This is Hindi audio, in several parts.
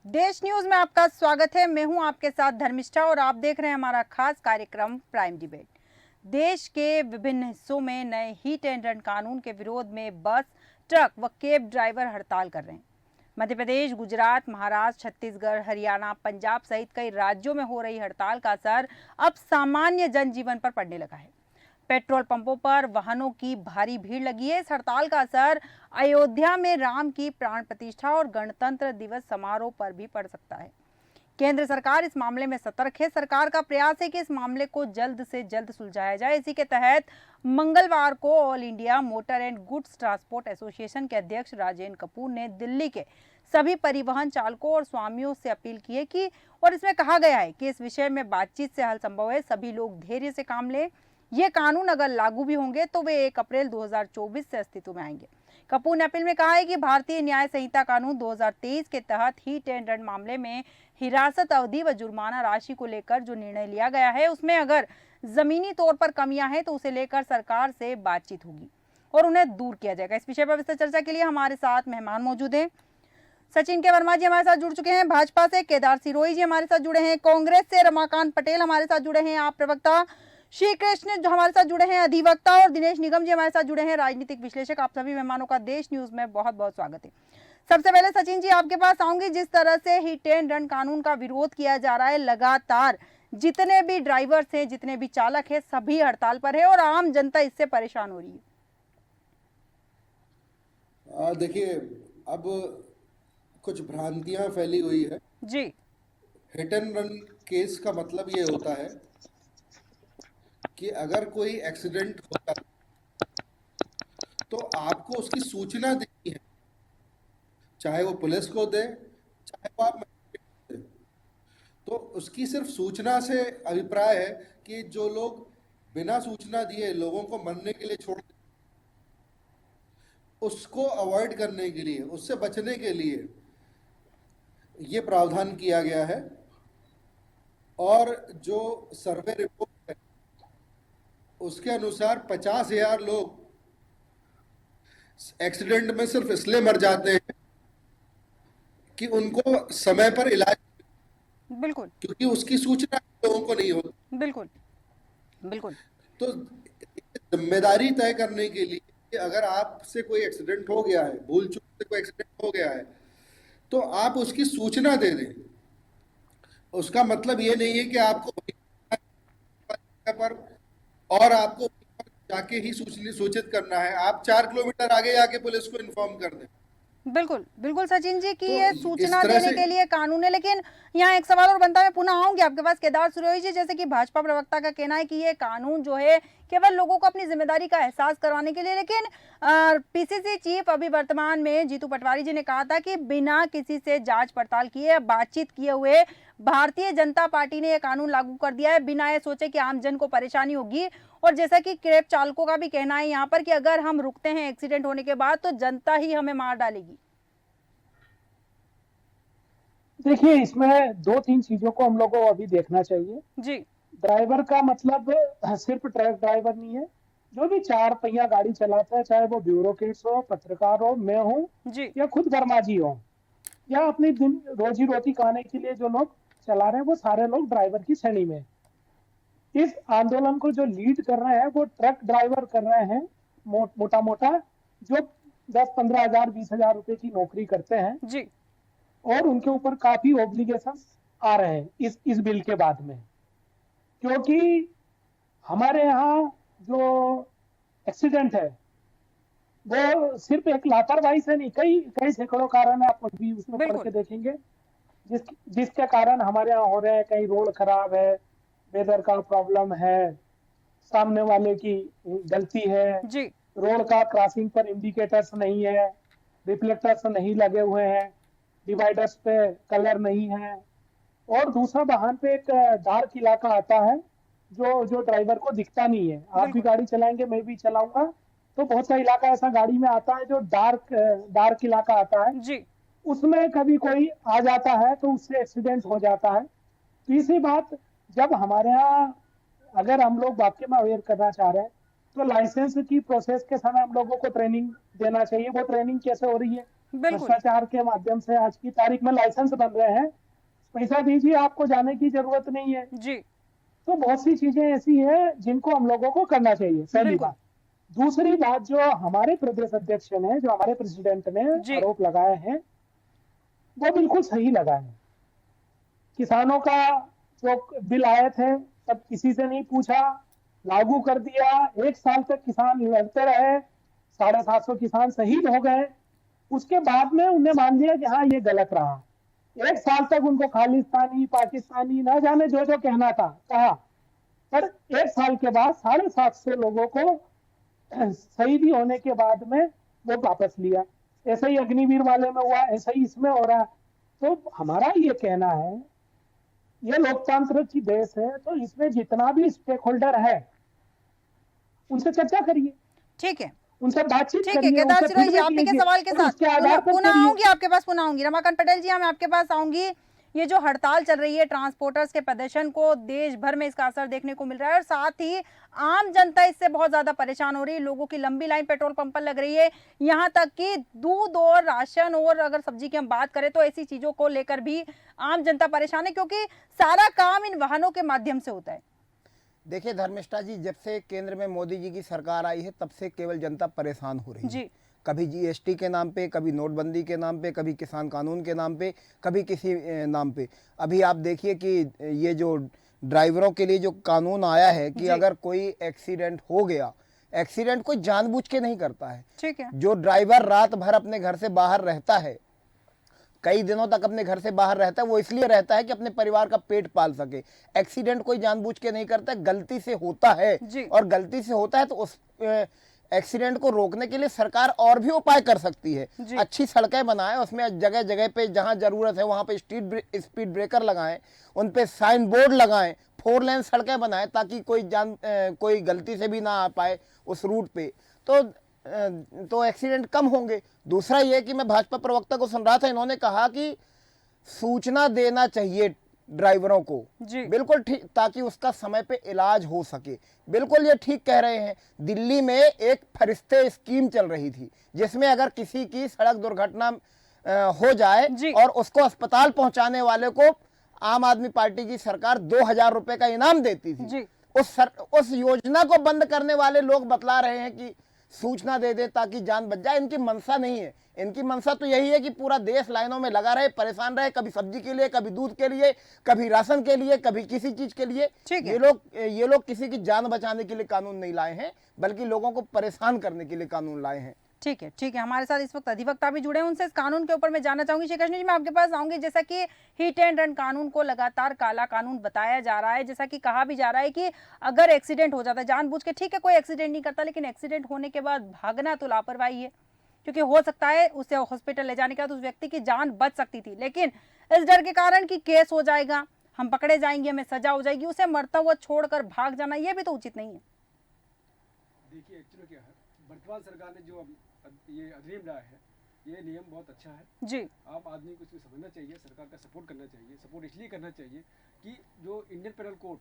देश न्यूज में आपका स्वागत है। मैं हूं आपके साथ धर्मिष्ठा और आप देख रहे हैं हमारा खास कार्यक्रम प्राइम डिबेट। देश के विभिन्न हिस्सों में नए हिट एंड रन कानून के विरोध में बस, ट्रक व कैब ड्राइवर हड़ताल कर रहे हैं। मध्य प्रदेश, गुजरात, महाराष्ट्र, छत्तीसगढ़, हरियाणा, पंजाब सहित कई राज्यों में हो रही हड़ताल का असर अब सामान्य जनजीवन पर पड़ने लगा है। पेट्रोल पंपों पर वाहनों की भारी भीड़ लगी है। इस हड़ताल का असर अयोध्या में राम की प्राण प्रतिष्ठा और गणतंत्र दिवस समारोह पर भी पड़ सकता है। केंद्र सरकार इस मामले में सतर्क है। सरकार का प्रयास है कि इस मामले को जल्द से जल्द सुलझाया जाए। इसी के तहत मंगलवार को all India motor and goods transport association के अध्यक्ष राजेंद्र कपूर ने दिल्ली के सभी परिवहन चालकों और स्वामियों से अपील की है कि और इसमें कहा गया है कि इस विषय में बातचीत से हल संभव है। सभी लोग धैर्य से काम लें। ये कानून अगर लागू भी होंगे तो वे 1 अप्रैल 2024 से अस्तित्व में आएंगे। कपूर ने अपील में कहा है कि भारतीय न्याय संहिता कानून 2023 के तहत हिट एंड रन मामले में हिरासत अवधि व जुर्माना राशि को लेकर जो निर्णय लिया गया है उसमें अगर जमीनी तौर पर कमियां हैं तो उसे लेकर सरकार से बातचीत होगी और उन्हें दूर किया जाएगा। इस विषय पर विस्तार चर्चा के लिए हमारे साथ मेहमान मौजूद हैं। सचिन के वर्मा जी हमारे साथ जुड़ चुके हैं, भाजपा से केदार सिरोही जी हमारे साथ जुड़े हैं, कांग्रेस से रमाकांत पटेल हमारे साथ जुड़े हैं, आप प्रवक्ता श्री कृष्ण जो हमारे साथ जुड़े हैं अधिवक्ता, और दिनेश निगम जी हमारे साथ जुड़े हैं राजनीतिक विश्लेषक। आप सभी मेहमानों का देश न्यूज में बहुत बहुत स्वागत है। सबसे पहले सचिन जी आपके पास आऊंगी। जिस तरह से हिट एंड रन कानून का विरोध किया जा रहा है, लगातार जितने भी ड्राइवर्स हैं, जितने भी चालक हैं, सभी हड़ताल पर है और आम जनता इससे परेशान हो रही है। देखिए, अब कुछ भ्रांतियां फैली हुई है जी। हिट एंड रन केस का मतलब ये होता है कि अगर कोई एक्सीडेंट होता है तो आपको उसकी सूचना देनी है, चाहे वो पुलिस को दे, चाहे वो आप दे। तो उसकी सिर्फ सूचना से अभिप्राय है कि जो लोग बिना सूचना दिए लोगों को मरने के लिए छोड़, उसको अवॉइड करने के लिए, उससे बचने के लिए ये प्रावधान किया गया है। और जो सर्वे रिपोर्ट है उसके अनुसार 50,000 लोग एक्सीडेंट में सिर्फ इसलिए मर जाते हैं कि उनको समय पर इलाज, बिल्कुल, क्योंकि उसकी सूचना लोगों को नहीं होती। बिल्कुल, बिल्कुल। तो जिम्मेदारी तय करने के लिए कि अगर आपसे कोई एक्सीडेंट हो गया है, भूल चूक से कोई एक्सीडेंट हो गया है, तो आप उसकी सूचना दे दें। उसका मतलब ये नहीं है कि आपको पर और आपको जाके ही सूचित करना है। आप 4 किलोमीटर आगे जाके पुलिस को इन्फॉर्म कर दें। बिल्कुल, बिल्कुल सचिन जी की तो ये इस सूचना तरह देने से के लिए कानून है, लेकिन यहाँ एक सवाल और बनता है, मैं पुनः आऊंगी आपके पास केदार सिरोही जी। जैसे कि भाजपा प्रवक्ता का कहना है कि ये कानून जो है केवल लोगों को अपनी जिम्मेदारी का एहसास करवाने के लिए, लेकिन पीसीसी चीफ अभी वर्तमान में जीतू पटवारी जी ने कहा था कि बिना किसी से जांच पड़ताल किए, बातचीत किए हुए भारतीय जनता पार्टी ने यह कानून लागू कर दिया है बिना ये सोचे कि आम जन को परेशानी होगी। और जैसा कि कैब चालकों का भी कहना है यहाँ पर कि अगर हम रुकते हैं एक्सीडेंट होने के बाद तो जनता ही हमें मार डालेगी। देखिए, इसमें 2-3 चीजों को हम लोगों को अभी देखना चाहिए जी। ड्राइवर का मतलब सिर्फ ट्रक ड्राइवर नहीं है। जो भी 4 पहिया गाड़ी चलाता है, चाहे वो ब्यूरोक्रेट्स हो, पत्रकार हो, मैं हूँ जी। या खुद वर्माजी हो, या अपनी दिन रोजी रोटी कमाने के लिए जो लोग चला रहे हैं, वो सारे लोग ड्राइवर की श्रेणी में। इस आंदोलन को जो लीड कर रहे हैं वो ट्रक ड्राइवर कर रहे हैं, मोटा मोटा, जो 10-15 हजार 20,000 रुपए की नौकरी करते हैं जी। और उनके ऊपर काफी ऑब्लिगेशन आ रहे हैं इस बिल के बाद में। क्योंकि हमारे यहाँ जो एक्सीडेंट है वो सिर्फ एक लापरवाही से नहीं, कई कई सैकड़ों कारण है, आप अभी उसमें पढ़ के देखेंगे जिसके कारण हमारे यहाँ हो रहे हैं। कहीं रोड खराब है, वेदर का प्रॉब्लम है, सामने वाले की गलती है, जी। रोड का क्रॉसिंग पर इंडिकेटर्स नहीं है, रिफ्लेक्टर्स नहीं लगे हुए हैं, डिवाइडर्स पे कलर नहीं है, और दूसरा वाहन पे एक डार्क इलाका आता है जो जो ड्राइवर को दिखता नहीं है। आप भी गाड़ी चलाएंगे, मैं भी चलाऊंगा, तो बहुत सा इलाका ऐसा गाड़ी में आता है जो डार्क इलाका आता है। जी। उसमें कभी कोई आ जाता है तो उससे एक्सीडेंट हो जाता है। तीसरी बात, जब हमारे यहाँ अगर हम लोग वाकई में अवेयर करना चाह रहे हैं तो लाइसेंस की प्रोसेस के समय हम लोगों को ट्रेनिंग देना चाहिए। वो ट्रेनिंग कैसे हो रही है बिल्कुल। भ्रष्टाचार के माध्यम से आज की तारीख में लाइसेंस बन रहे हैं, पैसा दीजिए, आपको जाने की जरूरत नहीं है। जी। तो बहुत सी चीजें ऐसी हैं जिनको हम लोगों को करना चाहिए, पहली बिल्कुल। बात। दूसरी बात, जो हमारे प्रदेश अध्यक्ष ने, जो हमारे प्रेसिडेंट ने जी। आरोप लगाए हैं, वो बिल्कुल सही लगाए हैं। किसानों का जो बिल आए थे, तब किसी से नहीं पूछा, लागू कर दिया। 1 साल तक किसान लड़ते रहे, 750 किसान शहीद हो गए। उसके बाद में उन्हें मान लिया कि हाँ, ये गलत रहा। 1 साल तक उनको खालिस्तानी, पाकिस्तानी, ना जाने जो जो कहना था कहा, पर 1 साल के बाद 750 लोगों को शहीदी होने के बाद में वो वापस लिया। ऐसा ही अग्निवीर वाले में हुआ, ऐसा ही इसमें हो रहा है। तो हमारा ये कहना है, ये लोकतंत्र की देश है, तो इसमें जितना भी स्टेक होल्डर है, उनसे चर्चा करिए, ठीक है, उनसे बातचीत ठीक है करिए, केदार उनसे सिरोही जी, feedback आप ही के लीजिए, सवाल के और साथ उसके आधार पर पुनः करिए। आऊंगी आपके पास, पुनः आऊंगी। रमाकांत पटेल जी, मैं आपके पास आऊंगी। ये जो हड़ताल चल रही है, ट्रांसपोर्टर्स के प्रदर्शन को देश भर में इसका असर देखने को मिल रहा है और साथ ही आम जनता इससे बहुत ज्यादा परेशान हो रही है। लोगों की लंबी लाइन पेट्रोल पंप पर लग रही है, यहाँ तक कि दूध और राशन और अगर सब्जी की हम बात करें तो ऐसी चीजों को लेकर भी आम जनता परेशान है, क्योंकि सारा काम इन वाहनों के माध्यम से होता है। देखिए धर्मिष्ठा जी, जब से केंद्र में मोदी जी की सरकार आई है, तब से केवल जनता परेशान हो रही है। जी। कभी जीएसटी के नाम पे, कभी नोटबंदी के नाम पे, कभी किसान कानून के नाम पे, कभी किसी नाम पे। अभी आप देखिए कि ये जो ड्राइवरों के लिए जो कानून आया है कि अगर कोई एक्सीडेंट हो गया, एक्सीडेंट कोई जानबूझ के नहीं करता है। ठीक है। जो ड्राइवर रात भर अपने घर से बाहर रहता है, कई दिनों तक अपने घर से बाहर रहता है, वो इसलिए रहता है कि अपने परिवार का पेट पाल सके। एक्सीडेंट कोई जानबूझ के नहीं करता, गलती से होता है। और गलती से होता है तो उस एक्सीडेंट को रोकने के लिए सरकार और भी उपाय कर सकती है। अच्छी सड़कें बनाएं, उसमें जगह जगह पे जहां जरूरत है वहां पे स्पीड ब्रेकर लगाएं, उन पे साइन बोर्ड लगाएं, 4 लेन सड़कें बनाएं ताकि कोई गलती से भी ना आ पाए उस रूट पे, तो एक्सीडेंट कम होंगे। दूसरा ये कि मैं भाजपा प्रवक्ता को सुन रहा था, इन्होंने कहा कि सूचना देना चाहिए ड्राइवरों को, बिल्कुल ठीक, ताकि उसका समय पे इलाज हो सके। बिल्कुल ये ठीक कह रहे हैं। दिल्ली में एक फरिश्ते स्कीम चल रही थी, जिसमें अगर किसी की सड़क दुर्घटना हो जाए और उसको अस्पताल पहुंचाने वाले को आम आदमी पार्टी की सरकार 2000 रुपए का इनाम देती थी। उस योजना को बंद करने वाले लोग बतला रहे हैं कि सूचना दे दे ताकि जान बच जाए। इनकी मंशा नहीं है, इनकी मंशा तो यही है कि पूरा देश लाइनों में लगा रहे, परेशान रहे, कभी सब्जी के लिए, कभी दूध के लिए, कभी राशन के लिए, कभी किसी चीज के लिए। ये लोग किसी की जान बचाने के लिए कानून नहीं लाए हैं, बल्कि लोगों को परेशान करने के लिए कानून लाए हैं। ठीक है, ठीक है। हमारे साथ इस वक्त अधिवक्ता भी जुड़े हैं, उनसे इस कानून के ऊपर मैं जानना चाहूंगी। श्री कृष्ण जी, मैं आपके पास आऊंगी। जैसा कि हिट एंड रन कानून को लगातार काला कानून बताया जा रहा है, जैसा कि कहा भी जा रहा है कि अगर एक्सीडेंट हो जाता है जानबूझ के, ठीक है कोई एक्सीडेंट नहीं करता, लेकिन एक्सीडेंट होने के बाद भागना तो लापरवाही है, क्योंकि हो सकता है उसे हॉस्पिटल ले जाने के बाद उस व्यक्ति की जान बच सकती थी, लेकिन इस डर के कारण कि केस हो जाएगा, हम पकड़े जाएंगे, हमें सजा हो जाएगी, उसे मरता हुआ छोड़कर भाग जाना ये भी तो उचित नहीं है। देखिए एक्चुअली क्या है, वर्तमान सरकार ने जो ये अधिनियम लाया है, ये नियम बहुत अच्छा है जी। आम आदमी को इसमें समझना चाहिए, सरकार का सपोर्ट करना चाहिए। सपोर्ट इसलिए करना चाहिए कि जो इंडियन पेनल कोड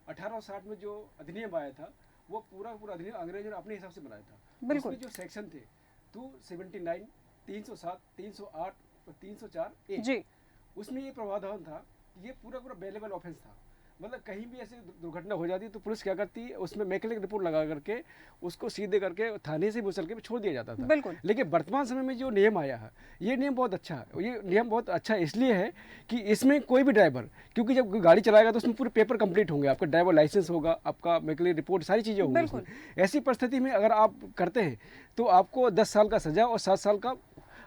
1860 में जो अधिनियम आया था, वो पूरा अधिनियम अंग्रेजों ने अपने हिसाब से बनाया था। बिल्कुल। उसमें जो सेक्शन थे 279, 307, 308 और 304 जी, उसमें ये प्रावधान था कि ये पूरा बेलेबल ऑफेंस था। मतलब कहीं भी ऐसी दुर्घटना हो जाती है तो पुलिस क्या करती है, उसमें मैकेनिक रिपोर्ट लगा करके उसको सीधे करके थाने से मुसल के छोड़ दिया जाता था। बिल्कुल। लेकिन वर्तमान समय में जो नियम आया है, ये नियम बहुत अच्छा है। ये नियम बहुत अच्छा इसलिए है कि इसमें कोई भी ड्राइवर, क्योंकि जब गाड़ी चलाएगा तो उसमें पूरे पेपर कंप्लीट होंगे, आपका ड्राइवर लाइसेंस होगा, आपका मैकेनिक रिपोर्ट, सारी चीज़ें होंगी। ऐसी परिस्थिति में अगर आप करते हैं तो आपको 10 साल का सजा और 7 साल का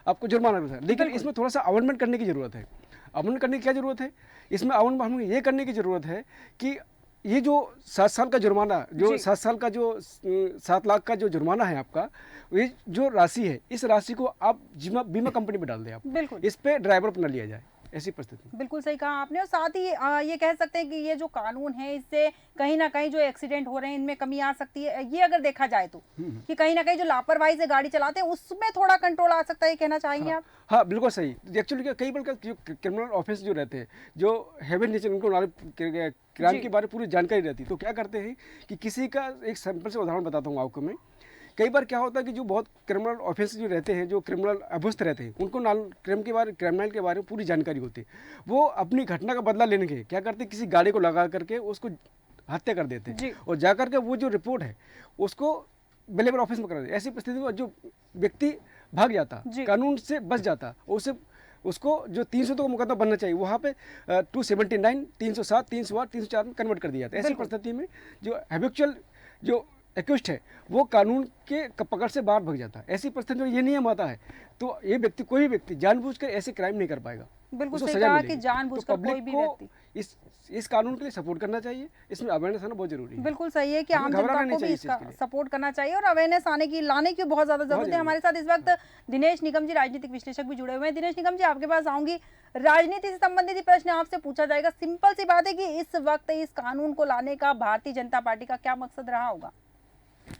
आपको जुर्माना मिलता है। लेकिन इसमें थोड़ा सा अमेंडमेंट करने की ज़रूरत है। अमेंडमेंट करने की क्या ज़रूरत है? इसमें अमेंडमेंट हमें ये करने की ज़रूरत है कि ये जो 7 साल का जुर्माना, जो 7 साल का जो 7 लाख का जो जुर्माना है आपका, ये जो राशि है, इस राशि को आप बीमा कंपनी में डाल दें आप। बिल्कुल। इस पे ड्राइवर अपना लिया जाए, ऐसी परिस्थिति। बिल्कुल सही कहा आपने। और साथ ही ये कह सकते हैं कि ये जो कानून है, इससे कहीं ना कहीं जो एक्सीडेंट हो रहे हैं इनमें कमी आ सकती है, ये अगर देखा जाए तो, कि कहीं ना कहीं जो लापरवाही से गाड़ी चलाते हैं उसमें थोड़ा कंट्रोल आ सकता है, कहना चाहेंगे आप? हाँ बिल्कुल सही। एक्चुअली कई बार जो क्रिमिनल ऑफेंस जो रहते हैं, जो हेवी नेचर, उनको क्राइम के बारे में पूरी जानकारी रहती है, तो क्या करते हैं कि किसी का एक सिंपल से उदाहरण बताता हूँ आपको मैं, कई बार क्या होता है कि जो बहुत क्रिमिनल ऑफेंस जो रहते हैं, जो क्रिमिनल अभ्यस्त रहते हैं, उनको क्रिमिनल के बारे में पूरी जानकारी होती है। वो अपनी घटना का बदला लेने के क्या करते हैं, किसी गाड़ी को लगा करके उसको हत्या कर देते हैं और जा करके वो जो रिपोर्ट है उसको बेलेबल ऑफिस में करा देते हैं। ऐसी परिस्थिति में जो व्यक्ति भाग जाता, कानून से बच जाता, उसे उसको जो 302 का मुकदमा बनना चाहिए वहाँ पे 279, 307, 308, 304 में कन्वर्ट कर दिया जाता है। ऐसी परिस्थिति में जो हैबिचुअल जो एक्यूज्ड है वो कानून के पकड़ से बाहर भाग जाता है। ऐसी परिस्थिति में ये नियम आता है तो ये व्यक्ति, कोई भी व्यक्ति जानबूझकर ऐसे क्राइम नहीं कर पाएगा। बिल्कुल उसको सही सजा कहा मिलेगी। कि जानबूझकर तो कोई पब्लिक भी को व्यक्ति इस कानून के लिए सपोर्ट करना चाहिए, इसमें अवेयरनेस आना बहुत जरूरी है। बिल्कुल सही है कि हमें आम घबराना जनता नहीं को भी चाहिए इस इसका चीज़ के लिए। सपोर्ट करना चाहिए और अवेयरनेस लाने की बहुत ज्यादा जरूरत है। हमारे साथ इस वक्त दिनेश निगम जी, राजनीतिक विश्लेषक भी जुड़े हुए हैं। दिनेश निगम जी, आपके पास आऊंगी। राजनीति से संबंधित ही प्रश्न आपसे पूछा जाएगा। सिंपल सी बात है कि इस वक्त इस कानून को लाने का भारतीय जनता पार्टी का क्या मकसद रहा होगा?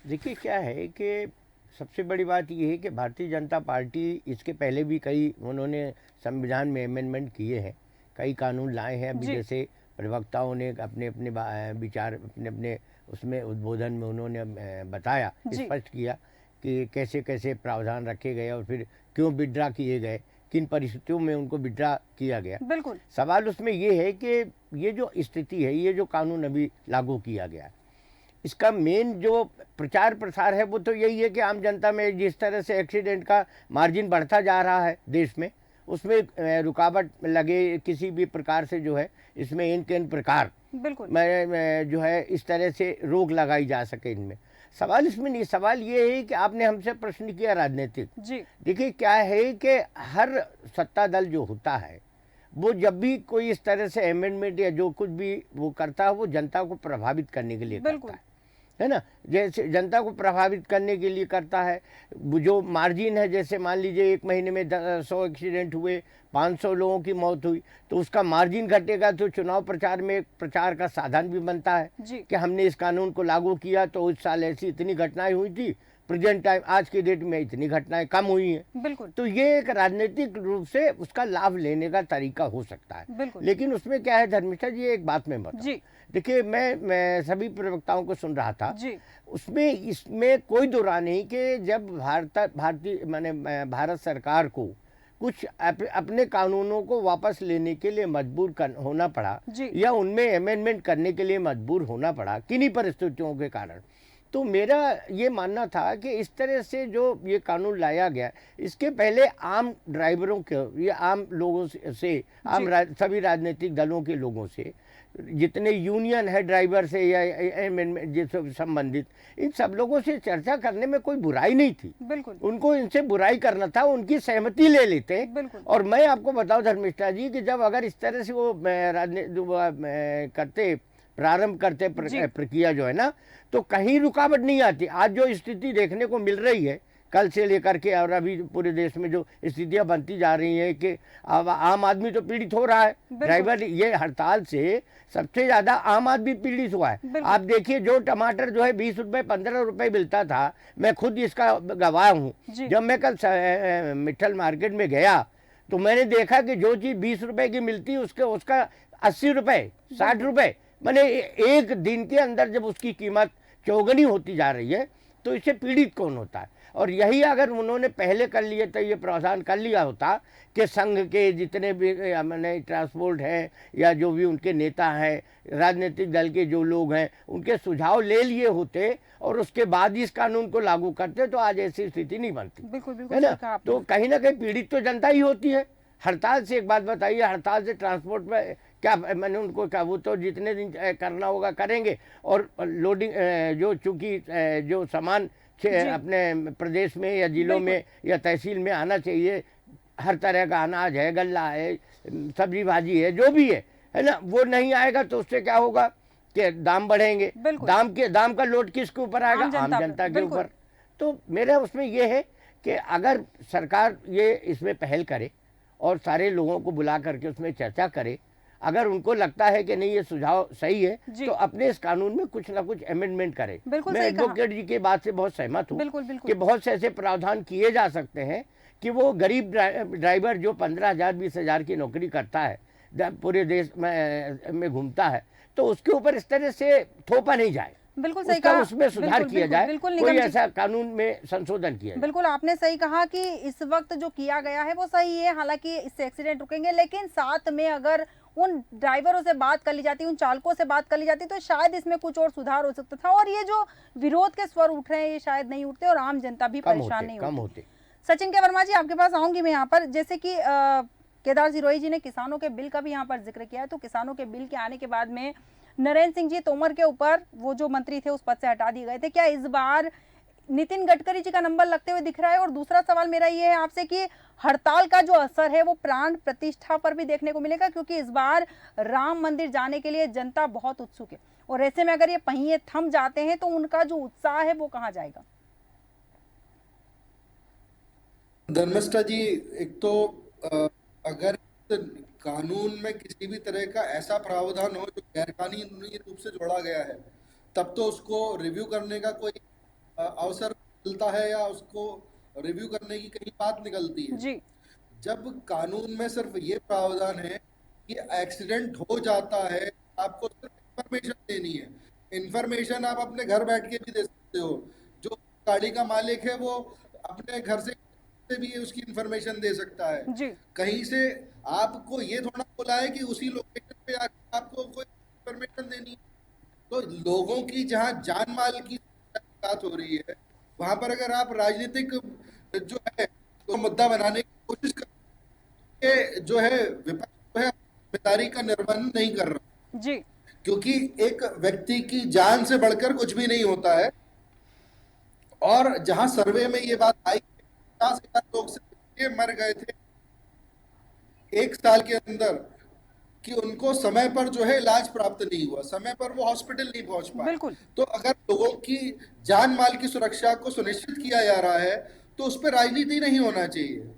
देखिए क्या है कि सबसे बड़ी बात ये है कि भारतीय जनता पार्टी इसके पहले भी कई उन्होंने संविधान में अमेंडमेंट किए हैं, कई कानून लाए हैं। अभी जैसे प्रवक्ताओं ने अपने अपने विचार अपने अपने उसमें उद्बोधन में उन्होंने बताया, स्पष्ट किया कि कैसे कैसे प्रावधान रखे गए और फिर क्यों विड्रा किए गए, किन परिस्थितियों में उनको विड्रा किया गया। बिल्कुल सवाल उसमें ये है कि ये जो स्थिति है, ये जो कानून अभी लागू किया गया, इसका मेन जो प्रचार प्रसार है वो तो यही है कि आम जनता में जिस तरह से एक्सीडेंट का मार्जिन बढ़ता जा रहा है देश में, उसमें रुकावट लगे किसी भी प्रकार से जो है इसमें इन प्रकार बिल्कुल मैं जो है इस तरह से रोक लगाई जा सके इनमें। सवाल इसमें नहीं, सवाल ये है कि आपने हमसे प्रश्न किया राजनीतिक। जी देखिए क्या है कि हर सत्ता दल जो होता है वो जब भी कोई इस तरह से अमेंडमेंट या जो कुछ भी वो करता है वो जनता को प्रभावित करने के लिए करता है ना। जैसे जनता को प्रभावित करने के लिए करता है, जो मार्जिन है, जैसे मान लीजिए एक महीने में 100 एक्सीडेंट हुए, 500 लोगों की मौत हुई, तो उसका मार्जिन घटेगा तो चुनाव प्रचार में एक प्रचार का साधन भी बनता है कि हमने इस कानून को लागू किया तो इस साल ऐसी इतनी घटनाएं हुई थी, प्रेजेंट टाइम आज के डेट में इतनी घटनाएं कम हुई हैं। बिल्कुल तो ये एक राजनीतिक रूप से उसका लाभ लेने का तरीका हो सकता है। लेकिन उसमें क्या है धर्मिष्ठा जी, एक बात मैं बताऊं, देखिए मैं सभी प्रवक्ताओं को सुन रहा था, उसमें इसमें कोई दो राय नहीं कि जब भारत सरकार को कुछ अपने कानूनों को वापस लेने के लिए मजबूर होना पड़ा या उनमें अमेंडमेंट करने के लिए मजबूर होना पड़ा किन्हीं परिस्थितियों के कारण, तो मेरा ये मानना था कि इस तरह से जो ये कानून लाया गया, इसके पहले आम ड्राइवरों के या आम लोगों से सभी राजनीतिक दलों के लोगों से, जितने यूनियन है ड्राइवर से या जिससे संबंधित, इन सब लोगों से चर्चा करने में कोई बुराई नहीं थी। बिल्कुल उनको इनसे बुराई करना था, उनकी सहमति ले लेते। और मैं आपको बताऊं धर्मिष्ठा जी कि जब अगर इस तरह से वो प्रारंभ करते प्रक्रिया जो है ना, तो कहीं रुकावट नहीं आती। आज जो स्थिति देखने को मिल रही है कल से लेकर के और अभी पूरे देश में जो स्थितियां बनती जा रही हैं कि अब आम आदमी तो पीड़ित हो रहा है, ड्राइवर, ये हड़ताल से सबसे ज्यादा आम आदमी पीड़ित हुआ है। आप देखिए जो टमाटर जो है 20 रुपए 15 रुपए मिलता था, मैं खुद इसका गवाह हूँ। जब मैं कल मित्तल मार्केट में गया तो मैंने देखा कि जो चीज 20 रुपए की मिलती उसका 80 रुपए 60 रुपए, मैंने एक दिन के अंदर जब उसकी कीमत चौगुनी होती जा रही है तो इससे पीड़ित कौन होता है। और यही अगर उन्होंने पहले कर लिए तो ये प्रावधान कर लिया होता कि संघ के जितने भी मैंने ट्रांसपोर्ट है या जो भी उनके नेता हैं, राजनीतिक दल के जो लोग हैं, उनके सुझाव ले लिए होते और उसके बाद इस कानून को लागू करते तो आज ऐसी स्थिति नहीं बनती, है ना। तो कहीं ना कहीं पीड़ित तो जनता ही होती है। हड़ताल से एक बात बताइए, हड़ताल से ट्रांसपोर्ट में क्या मैंने उनको कहा वो तो जितने दिन करना होगा करेंगे, और लोडिंग जो चूंकि जो सामान अपने प्रदेश में या जिलों में या तहसील में आना चाहिए, हर तरह का अनाज है, गल्ला है, सब्जी भाजी है, जो भी है ना, वो नहीं आएगा तो उससे क्या होगा कि दाम बढ़ेंगे। दाम का लोड किसके ऊपर आएगा? आम जनता के ऊपर। तो मेरा उसमें ये है कि अगर सरकार ये इसमें पहल करे और सारे लोगों को बुला करके उसमें चर्चा करे, अगर उनको लगता है कि नहीं ये सुझाव सही है तो अपने इस कानून में कुछ ना कुछ अमेंडमेंट करे। मैं एडवोकेट जी के बात से बहुत सहमत हूँ कि बहुत से ऐसे प्रावधान किए जा सकते हैं कि वो गरीब ड्राइवर जो 15,000 20,000 की नौकरी करता है, पूरे देश में घूमता है, तो उसके ऊपर इस तरह से थोपा नहीं जाए। बिल्कुल सही उसका कहा। उसमें सुधार बिल्कुल, किया बिल्कुल, जाए, बिल्कुल कोई निगम जी। ऐसा कानून में संशोधन किया जाए। बिल्कुल आपने सही कहा कि इस वक्त जो किया गया है वो सही है, हालांकि इससे एक्सीडेंट रुकेंगे, लेकिन साथ में अगर उन ड्राइवरों से बात कर ली जाती, उन चालकों से बात कर ली जाती, तो शायद इसमें कुछ और सुधार हो सकता था और ये जो विरोध के स्वर उठ रहे हैं ये शायद नहीं उठते और आम जनता भी परेशान नहीं कम होती। होते। सचिन के वर्मा जी, आपके पास आऊंगी मैं यहाँ पर। जैसे कि केदार सिरोही जी ने किसानों के बिल का भी यहाँ पर जिक्र किया है, तो किसानों के बिल के आने के बाद में नरेंद्र सिंह जी तोमर के ऊपर वो जो मंत्री थे उस पद से हटा दिए गए थे, क्या इस बार नितिन गडकरी जी का नंबर लगते हुए दिख रहा है? और दूसरा सवाल मेरा ये है आपसे कि हड़ताल का जो असर है वो प्राण प्रतिष्ठा पर भी देखने को मिलेगा, क्योंकि इस बार राम मंदिर जाने के लिए जनता बहुत उत्सुक है और ऐसे में अगर ये पहिए थम जाते हैं तो उनका जो उत्साह है वो कहाँ जाएगा? धर्मिष्ठा जी, एक तो अगर कानून में किसी भी तरह का ऐसा प्रावधान हो जो गैरकानूनी रूप से जोड़ा गया है, तब तो उसको रिव्यू करने का कोई अवसर मिलता है या उसको रिव्यू करने की कहीं बात निकलती है। जी जब कानून में सिर्फ ये प्रावधान है कि एक्सीडेंट हो जाता है, आपको सिर्फ इंफॉर्मेशन देनी है। इंफॉर्मेशन आप अपने घर बैठ के भी दे सकते हो। जो गाड़ी का मालिक है वो अपने घर से भी उसकी इंफॉर्मेशन दे सकता है। जी कहीं से आपको ये थोड़ा बोला है कि उसी लोकेशन पे आपको कोई इंफॉर्मेशन देनी है। तो लोगों की जहाँ जान माल की बात हो रही है, वहां पर अगर आप राजनीतिक जो है तो मुद्दा बनाने की कोशिश कर, जो है विपक्ष जो है जिम्मेदारी का निर्वहन नहीं कर रहा, जी क्योंकि एक व्यक्ति की जान से बढ़कर कुछ भी नहीं होता है। और जहां सर्वे में ये बात आई 50,000 लोग से मर गए थे 1 साल के अंदर, कि उनको समय पर जो है इलाज प्राप्त नहीं हुआ, समय पर वो हॉस्पिटल नहीं पहुंच पाए। बिल्कुल। तो अगर लोगों की जान माल की सुरक्षा को सुनिश्चित किया जा रहा है तो उस पर राजनीति नहीं होना चाहिए।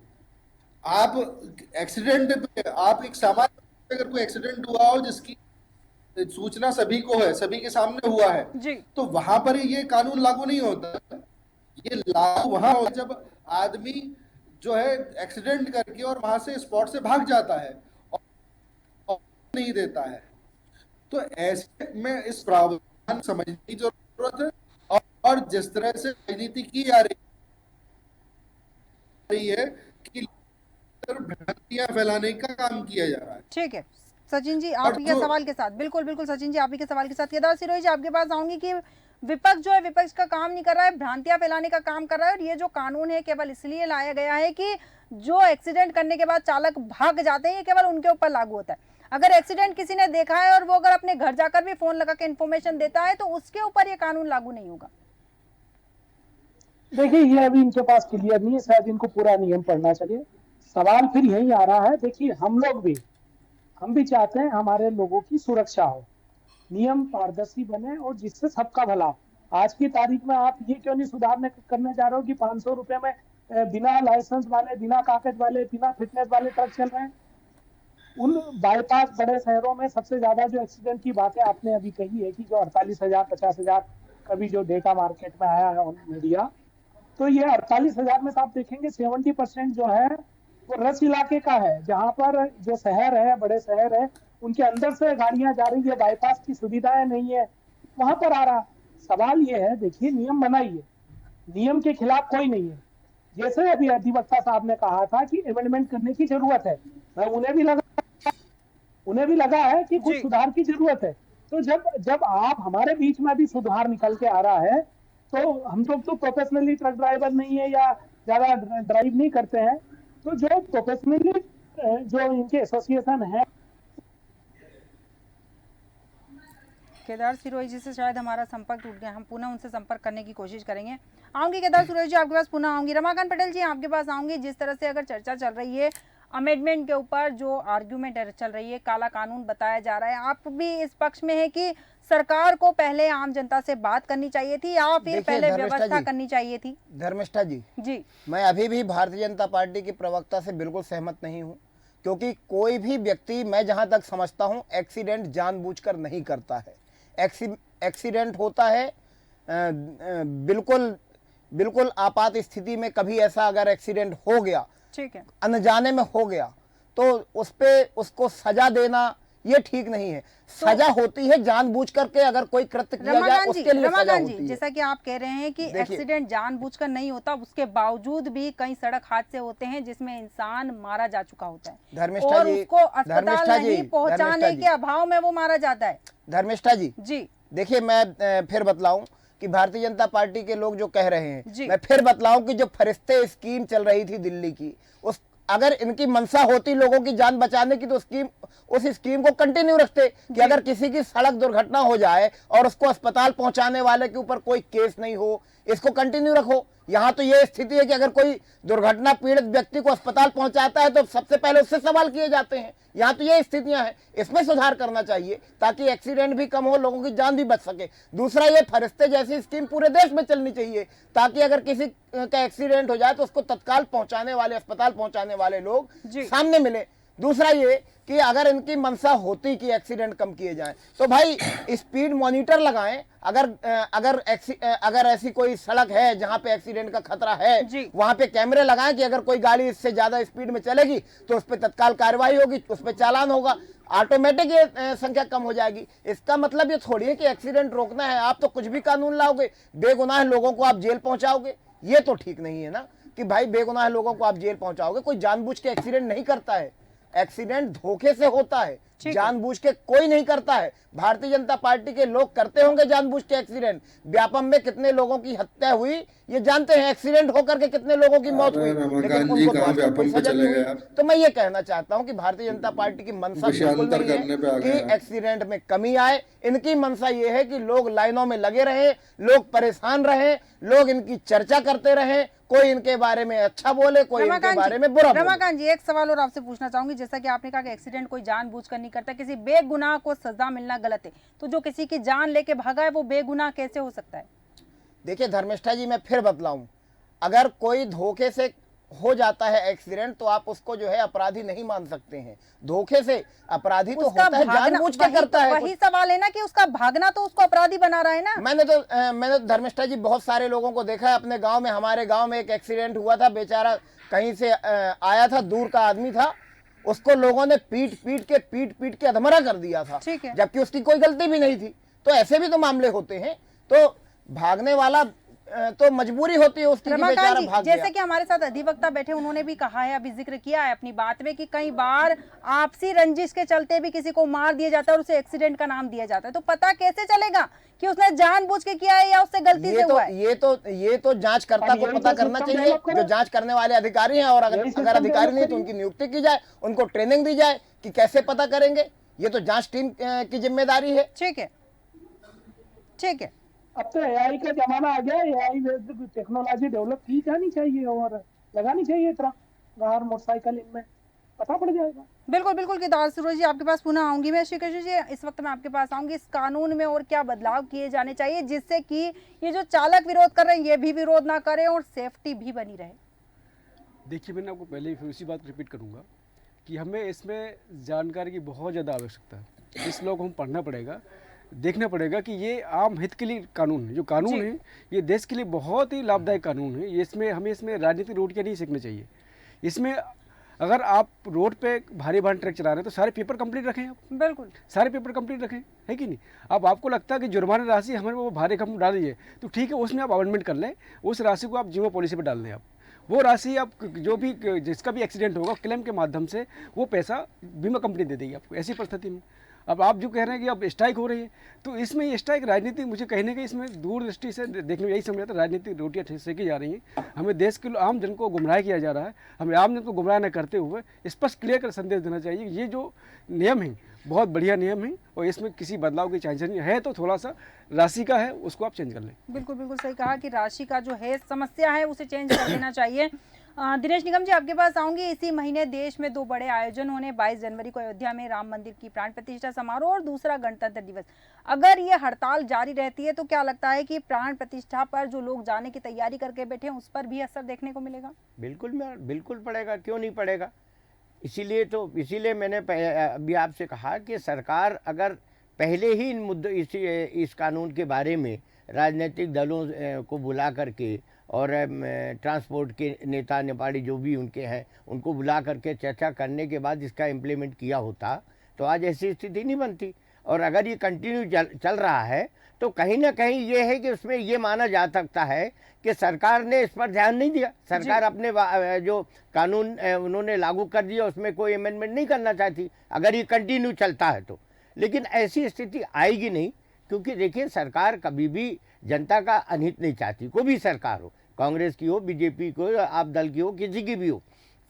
आप एक्सीडेंट पे, आप एक सामान्य अगर कोई एक्सीडेंट हुआ हो जिसकी सूचना सभी को है, सभी के सामने हुआ है, जी तो वहां पर ये कानून लागू नहीं होता। ये लागू वहां हो जब आदमी जो है एक्सीडेंट करके और वहां से स्पॉट से भाग जाता है और नहीं देता है। तो ऐसे में इस प्रावधान समझने की जरूरत है। और जिस तरह से राजनीति की जा रही है कि भ्रांतियां फैलाने का काम किया जा रहा है। ठीक है सचिन जी, आप के सवाल के साथ बिल्कुल बिल्कुल सचिन जी, आप ही के सवाल के साथ केदार सिरोही जी आपके पास आऊंगी कि विपक्ष जो है विपक्ष का काम नहीं कर रहा है, भ्रांतियां फैलाने का काम कर रहा है और ये जो कानून है केवल इसलिए लाया गया है कि जो एक्सीडेंट करने के बाद चालक भाग जाते हैं ये केवल उनके ऊपर लागू होता है। अगर एक्सीडेंट किसी ने देखा है और वो अगर अपने घर जाकर भी फोन लगा के इन्फॉर्मेशन देता है तो उसके ऊपर ये कानून लागू नहीं होगा। देखिए ये अभी इनके पास क्लियर नहीं है, शायद इनको पूरा नियम पढ़ना चाहिए। सवाल फिर यही आ रहा है, देखिए हम भी चाहते हैं हमारे लोगों की सुरक्षा हो, नियम पारदर्शी बने और जिससे सबका भला हो। आज की तारीख में आप ये क्यों नहीं सुधारने करने जा रहे हो कि 500 रुपए में बिना लाइसेंस वाले, बिना कागज वाले, बिना फिटनेस वाले ट्रक चल रहे हैं। उन बाईपास बड़े शहरों में सबसे ज्यादा जो एक्सीडेंट की बातें आपने अभी कही है कि जो 48,000 50,000 कभी जो डेटा मार्केट में आया है मीडिया, तो ये 48,000 में आप देखेंगे 70% जो है वो रस इलाके का है, जहां पर जो शहर है, बड़े शहर है, उनके अंदर से गाड़ियां जा रही है, बाईपास की सुविधाएं नहीं है, वहां पर आ रहा। सवाल ये है, देखिए नियम बनाइए, नियम के खिलाफ कोई नहीं है। जैसे अभी अधिवक्ता साहब ने कहा था कि अमेंडमेंट करने की जरूरत है, उन्हें भी लगा है कि कुछ सुधार की जरूरत है। तो जब आप हमारे बीच में भी सुधार निकल के आ रहा है, तो हम लोग तो प्रोफेशनली ट्रक ड्राइवर नहीं है या ज्यादा ड्राइव नहीं करते हैं, तो जो प्रोफेशनली जो इनके एसोसिएशन है। केदार सिरोही जी से शायद हमारा संपर्क टूट गया, हम पुनः उनसे संपर्क करने की कोशिश करेंगे। आऊंगी केदार सिरोही जी आपके पास पुनः आऊंगी। रमाकांत पटेल जी आपके पास आऊंगी। जिस तरह से अगर चर्चा चल रही है अमेंडमेंट के ऊपर, जो आर्ग्यूमेंट चल रही है, काला कानून बताया जा रहा है, आप भी इस पक्ष में है कि सरकार को पहले आम जनता से बात करनी चाहिए थी या फिर पहले व्यवस्था करनी चाहिए थी? धर्मिष्ठा जी, मैं अभी भी भारतीय जनता पार्टी की प्रवक्ता से बिल्कुल सहमत नहीं हूं, क्योंकि कोई भी व्यक्ति, मैं जहां तक समझता हूं, एक्सीडेंट जानबूझकर नहीं करता है। एक्सीडेंट होता है बिल्कुल आपात स्थिति में, कभी ऐसा अगर एक्सीडेंट हो गया, ठीक है, अनजाने में हो गया, तो उस पे उसको सजा देना ये ठीक नहीं है। सजा होती है जानबूझ करके, अगर कोई कृत्य किया जाए उसके लिए सजा रमाकांत होती जी, है। जैसा कि आप कह रहे हैं कि देखिए, एक्सीडेंट जानबूझकर नहीं होता, उसके बावजूद भी कई सड़क हादसे होते हैं जिसमें इंसान मारा जा चुका होता है धर्मिष्ठा और जी, उसको अस्पताल धर्मिष्ठा जी, नहीं पहुंचाने धर्मिष्ठा के अभाव में वो मारा जाता है। धर्मिष्ठा जी, जी देखिए मैं फिर बतलाऊं कि भारतीय जनता पार्टी के लोग जो कह रहे जी। हैं, मैं फिर बतलाऊं कि जो फरिश्ते स्कीम चल रही थी दिल्ली की, उस अगर इनकी मंशा होती लोगों की जान बचाने की तो उस स्कीम को कंटिन्यू रखते कि अगर किसी की सड़क दुर्घटना हो जाए और उसको अस्पताल पहुंचाने वाले के ऊपर कोई केस नहीं हो, इसको कंटिन्यू रखो। यहाँ तो ये स्थिति है कि अगर कोई दुर्घटना पीड़ित व्यक्ति को अस्पताल पहुंचाता है तो सबसे पहले उससे सवाल किए जाते हैं। यहाँ तो ये स्थितियां हैं, इसमें सुधार करना चाहिए ताकि एक्सीडेंट भी कम हो, लोगों की जान भी बच सके। दूसरा, ये फरिश्ते जैसी स्कीम पूरे देश में चलनी चाहिए ताकि अगर किसी का एक्सीडेंट हो जाए तो उसको तत्काल पहुंचाने वाले, अस्पताल पहुंचाने वाले लोग जी। सामने मिले। दूसरा ये कि अगर इनकी मंशा होती कि एक्सीडेंट कम किए जाएं तो भाई स्पीड मॉनिटर लगाएं। अगर ऐसी कोई सड़क है जहां पे एक्सीडेंट का खतरा है, वहां पे कैमरे लगाएं कि अगर कोई गाड़ी इससे ज्यादा स्पीड में चलेगी तो उस पर तत्काल कार्रवाई होगी, उस पर चालान होगा, ऑटोमेटिक ये संख्या कम हो जाएगी। इसका मतलब ये थोड़ी है कि एक्सीडेंट रोकना है आप तो कुछ भी कानून लाओगे, बेगुनाह लोगों को आप जेल पहुंचाओगे। ये तो ठीक नहीं है ना कि भाई बेगुनाह लोगों को आप जेल पहुंचाओगे। कोई जानबूझ के एक्सीडेंट नहीं करता है, एक्सीडेंट धोखे से होता है, जानबूझ के कोई नहीं करता है। भारतीय जनता पार्टी के लोग करते होंगे जानबूझ के एक्सीडेंट। व्यापम में कितने लोगों की हत्या हुई ये जानते हैं, एक्सीडेंट होकर के कितने लोगों की मौत हुई, लेकिन उनको तो आज तक कोई सजा नहीं हुई। तो मैं ये कहना चाहता हूं कि भारतीय जनता पार्टी की मंशा बिल्कुल नहीं है कि एक्सीडेंट में कमी आए। इनकी मंशा ये है कि लोग लाइनों में लगे रहे, लोग परेशान रहे, लोग इनकी चर्चा करते रहे, कोई इनके बारे में अच्छा बोले, कोई इनके बारे में बुरा बोले। रमाकांत जी, एक सवाल और आपसे पूछना चाहूंगी। जैसा कि आपने कहा कि एक्सीडेंट कोई जानबूझकर नहीं करता, किसी बेगुनाह को सजा मिलना गलत है, तो जो किसी की जान लेके भागा है वो बेगुनाह कैसे हो सकता है? देखिए धर्मिष्ठा जी, मैं फिर बतलाऊं, अगर कोई धोखे से हो जाता है एक्सीडेंट तो आप उसको जो है अपराधी नहीं मान सकते हैं। धोखे से अपराधी तो होता है, जानबूझ के करता है। वही सवाल है ना कि उसका भागना तो उसको अपराधी बना रहा है ना। मैंने धर्मिष्ठा जी बहुत सारे लोगों को देखा है अपने गांव में। हमारे गांव में एक एक्सीडेंट हुआ था, बेचारा कहीं से आया था, दूर का आदमी था, उसको लोगों ने पीट के अधमरा कर दिया था, जबकि उसकी कोई गलती भी नहीं थी। तो ऐसे भी तो मामले होते हैं। तो भागने वाला तो मजबूरी होती है उसकी कि बेचारा भाग गया। जैसे कि हमारे साथ अधिवक्ता बैठे, उन्होंने भी कहा है, अभी जिक्र किया है अपनी बात में कि कई बार आपसी रंजिश के चलते भी किसी को मार दिया जाता है और उसे एक्सीडेंट का नाम दिया जाता है। तो पता कैसे चलेगा कि उसने जानबूझ के किया है या उससे गलती से हुआ है? ये तो जांचकर्ता को पता करना चाहिए, जो जांच करने वाले अधिकारी हैं। और अगर अधिकारी नहीं तो उनकी नियुक्ति की जाए, उनको ट्रेनिंग दी जाए कि कैसे पता करेंगे। ये तो जांच टीम की जिम्मेदारी है। ठीक है, ठीक है। अब तो एआई का जमाना आ गया, एआई टेक्नोलॉजी डेवलप की जानी चाहिए और लगानी चाहिए ट्रक, कार, मोटरसाइकिल, इनमें पता पड़ जाएगा। बिल्कुल बिल्कुल। केदार सूरज जी, आपके पास पुनः आऊंगी मैं। श्री कृष्ण जी, इस वक्त मैं आपके पास आऊंगी। इस कानून में और क्या बदलाव किए जाने चाहिए जिससे कि ये जो चालक विरोध कर रहे हैं ये भी विरोध ना करें और सेफ्टी भी बनी रहे? देखिए, मैंने आपको पहले ही फिर उसी बात रिपीट करूंगा कि हमें इसमें जानकारी की बहुत ज़्यादा आवश्यकता है। इस लोग को हम पढ़ना पड़ेगा, देखना पड़ेगा कि ये आम हित के लिए कानून है। जो कानून है ये देश के लिए बहुत ही लाभदायक कानून है। ये हमें इसमें राजनीतिक रोटियाँ नहीं सीखनी चाहिए। इसमें अगर आप रोड पे भारी वाहन ट्रक चला रहे हैं तो सारे पेपर कंप्लीट रखें आप, बिल्कुल सारे पेपर कंप्लीट रखें, है कि नहीं। अब आपको लगता है कि जुर्माना राशि हमें वो भारी कम डाल दीजिए तो ठीक है, उसमें आप अमेंडमेंट कर लें, उस राशि को आप जीवन पॉलिसी पर डाल दें। आप वो राशि आप जो भी जिसका भी एक्सीडेंट होगा क्लेम के माध्यम से वो पैसा बीमा कंपनी दे देगी आपको। ऐसी परिस्थिति में अब आप जो कह रहे हैं कि अब स्ट्राइक हो रही है, तो इसमें ये स्ट्राइक राजनीति, मुझे कहने के इसमें दूरदृष्टि से देखने में यही समझ आता है, राजनीतिक रोटियाँ सेकी जा रही हैं। हमें देश के आम जन को गुमराह किया जा रहा है। हमें आम जन को गुमराह न करते हुए स्पष्ट क्लियर कर संदेश देना चाहिए। ये जो नियम है बहुत बढ़िया नियम है और इसमें किसी बदलाव की चांस नहीं है। तो थोड़ा सा राशि का है उसको आप चेंज कर लें। बिल्कुल बिल्कुल सही कहा कि राशि का जो है समस्या है उसे चेंज कर देना चाहिए। दिनेश निगम जी, आपके पास आऊंगी। इसी महीने देश में दो बड़े आयोजन होने, 22 जनवरी को अयोध्या में राम मंदिर की प्राण प्रतिष्ठा समारोह और दूसरा गणतंत्र दिवस। अगर ये हड़ताल जारी रहती है तो क्या लगता है कि प्राण प्रतिष्ठा पर जो लोग जाने की तैयारी करके बैठे हैं उस पर भी असर देखने को मिलेगा? बिल्कुल पड़ेगा, क्यों नहीं पड़ेगा। इसीलिए मैंने अभी आपसे कहा कि सरकार अगर पहले ही इन मुद्दों इस कानून के बारे में राजनीतिक दलों को बुला करके और ट्रांसपोर्ट के नेता नेपाली जो भी उनके हैं उनको बुला करके चर्चा करने के बाद इसका इम्प्लीमेंट किया होता तो आज ऐसी स्थिति नहीं बनती। और अगर ये कंटिन्यू चल रहा है तो कहीं ना कहीं ये है कि उसमें ये माना जा सकता है कि सरकार ने इस पर ध्यान नहीं दिया। सरकार अपने जो कानून उन्होंने लागू कर दिया उसमें कोई अमेंडमेंट नहीं करना चाहती, अगर ये कंटिन्यू चलता है तो। लेकिन ऐसी स्थिति आएगी नहीं, क्योंकि देखिए सरकार कभी भी जनता का अनहित नहीं चाहती, कोई भी सरकार हो, कांग्रेस की हो, बीजेपी को, आप दल की हो, किसी की भी हो।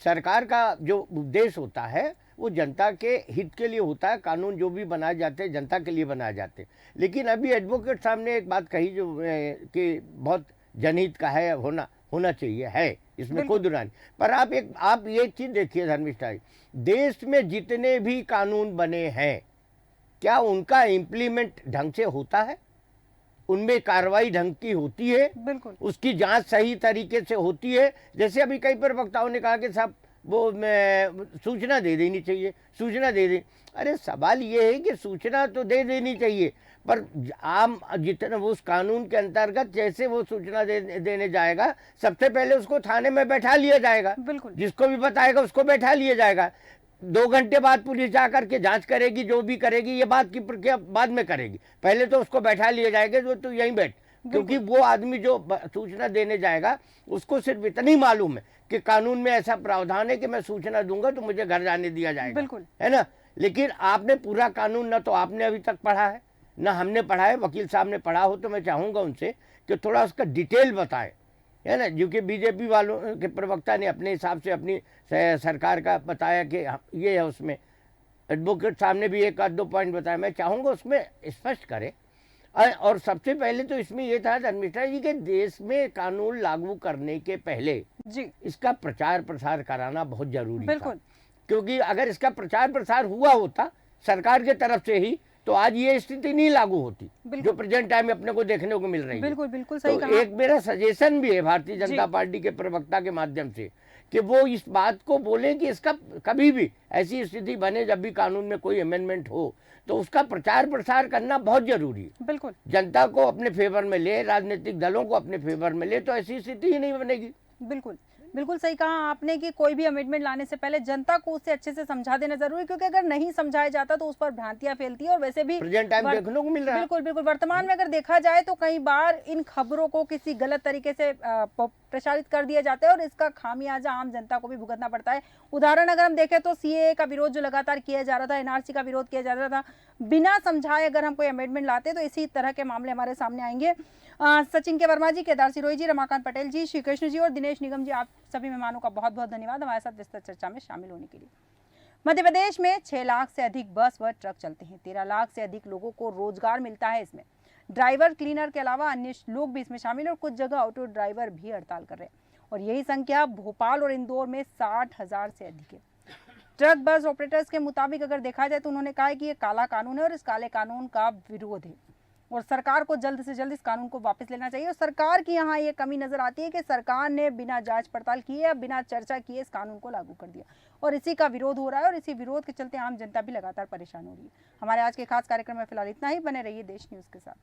सरकार का जो उद्देश्य होता है वो जनता के हित के लिए होता है। कानून जो भी बनाए जाते हैं जनता के लिए बनाए जाते हैं। लेकिन अभी एडवोकेट साहब ने एक बात कही जो कि बहुत जनहित का है, होना चाहिए, है, इसमें कोई दुरा नहीं। पर आप ये चीज देखिए धर्मिष्ठा जी, देश में जितने भी कानून बने हैं क्या उनका इम्प्लीमेंट ढंग से होता है? उनमें कार्रवाई ढंग की होती है? बिल्कुल। उसकी जांच सही तरीके से होती है? जैसे अभी कई प्रवक्ताओं ने कहा कि साहब वो सूचना दे देनी चाहिए, सूचना दे दें। अरे सवाल ये है कि सूचना तो दे देनी चाहिए, पर आम जितना उस कानून के अंतर्गत जैसे वो सूचना देने जाएगा, सबसे पहले उसको थाने में बैठा लिया जाएगा। बिल्कुल। जिसको भी बताएगा उसको बैठा लिया जाएगा। 2 घंटे बाद पुलिस जाकर के जांच करेगी, जो भी करेगी, ये बात की प्रक्रिया बाद में करेगी। पहले तो उसको बैठा लिया जाएगा, जो तू यहीं बैठ, क्योंकि वो आदमी जो सूचना देने जाएगा उसको सिर्फ इतनी मालूम है कि कानून में ऐसा प्रावधान है कि मैं सूचना दूंगा तो मुझे घर जाने दिया जाएगा, बिल्कुल, है ना। लेकिन आपने पूरा कानून ना तो आपने अभी तक पढ़ा है ना हमने पढ़ा है। वकील साहब ने पढ़ा हो तो मैं चाहूंगा उनसे कि थोड़ा उसका डिटेल बताए, है ना। जो कि बीजेपी वालों के प्रवक्ता ने अपने हिसाब से अपनी सरकार का बताया कि ये है, उसमें एडवोकेट साहब ने भी 1-2 पॉइंट बताया। मैं चाहूंगा उसमें स्पष्ट करें। और सबसे पहले तो इसमें यह था धर्मिष्ठा जी के देश में कानून लागू करने के पहले जी, इसका प्रचार प्रसार कराना बहुत जरूरी था। बिल्कुल। क्योंकि अगर इसका प्रचार प्रसार हुआ होता सरकार के तरफ से ही तो आज ये स्थिति नहीं लागू होती जो प्रेजेंट टाइम में अपने को देखने को मिल रही है। बिल्कुल बिल्कुल सही तो कहा। एक मेरा सजेशन भी है भारतीय जनता पार्टी के प्रवक्ता के माध्यम से कि वो इस बात को बोले कि इसका कभी भी ऐसी स्थिति बने जब भी कानून में कोई अमेंडमेंट हो तो उसका प्रचार प्रसार करना बहुत जरूरी है। बिल्कुल, जनता को अपने फेवर में ले, राजनीतिक दलों को अपने फेवर में ले, तो ऐसी स्थिति ही नहीं बनेगी। बिल्कुल बिल्कुल सही कहा आपने कि कोई भी अमेंडमेंट लाने से पहले जनता को उसे अच्छे से समझा देना जरूरी है, क्योंकि अगर नहीं समझाया जाता तो उस पर भ्रांतियां फैलती है। और वैसे भी प्रेजेंट टाइम देखने को मिल रहा है। बिल्कुल बिल्कुल वर्तमान में अगर देखा जाए तो कई बार इन खबरों को किसी गलत तरीके से प्रचारित कर दिया जाता है और इसका खामियाजा आम जनता को भी भुगतना पड़ता है। उदाहरण अगर हम देखें तो सीएए का विरोध जो लगातार किया जा रहा था, एनआरसी का विरोध किया जा रहा था, बिना समझाए अगर हम कोई अमेंडमेंट लाते तो इसी तरह के मामले हमारे सामने आएंगे। सचिन के वर्मा जी, केदार सिरोही जी, रमाकांत पटेल जी, श्री कृष्ण जी और दिनेश निगम जी, आप सभी मेहमानों का बहुत बहुत धन्यवाद हमारे साथ विस्तृत चर्चा में शामिल होने के लिए। मध्य प्रदेश में 6 लाख से अधिक बस व ट्रक चलते हैं। 13 लाख से अधिक लोगों को रोजगार मिलता है। इसमें ड्राइवर, क्लीनर के अलावा अन्य लोग भी इसमें शामिल हैं और कुछ जगह ऑटो ड्राइवर भी हड़ताल कर रहे हैं। और यही संख्या भोपाल और इंदौर में 60,000 से अधिक है। ट्रक बस ऑपरेटर्स के मुताबिक अगर देखा जाए तो उन्होंने कहा है कि ये काला कानून है और इस काले कानून का विरोध है और सरकार को जल्द से जल्द इस कानून को वापस लेना चाहिए। और सरकार की यहाँ ये कमी नजर आती है कि सरकार ने बिना जांच पड़ताल किए या बिना चर्चा किए इस कानून को लागू कर दिया और इसी का विरोध हो रहा है और इसी विरोध के चलते आम जनता भी लगातार परेशान हो रही है। हमारे आज के खास कार्यक्रम में फिलहाल इतना ही। बने रहिए देश न्यूज़ के साथ।